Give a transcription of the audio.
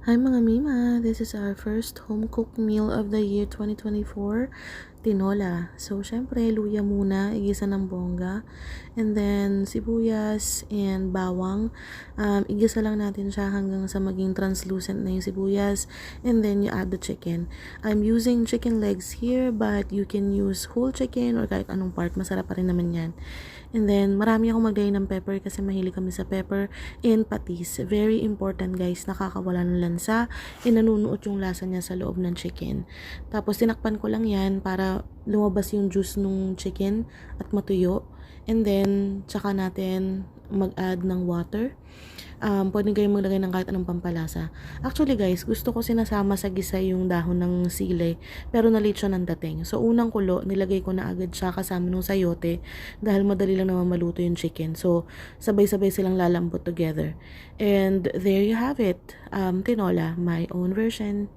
Hi mga Mima! This is our first home-cooked meal of the year 2024, tinola. So, syempre, luya muna, igisa ng bongga. And then, sibuyas and bawang. Igisa lang natin siya hanggang sa maging translucent na yung sibuyas. And then, you add the chicken. I'm using chicken legs here, but you can use whole chicken or kahit anong part. Masarap pa rin naman yan. And then, marami akong maglagay ng pepper kasi mahilig kami sa pepper and patis. Very important guys, nakakawala ng lansa and nanunuot yung lasa niya sa loob ng chicken. Tapos, tinakpan ko lang yan para lumabas yung juice nung chicken at matuyo. And then, tsaka natin mag-add ng water. Pwede kayong maglagay ng kahit anong pampalasa. Actually guys, gusto ko sinasama sa gisa yung dahon ng sili, pero na-late siya ng dating. So unang kulo, nilagay ko na agad siya kasama nung sayote dahil madali lang naman maluto yung chicken. So sabay-sabay silang lalambot together. And there you have it. Tinola, my own version.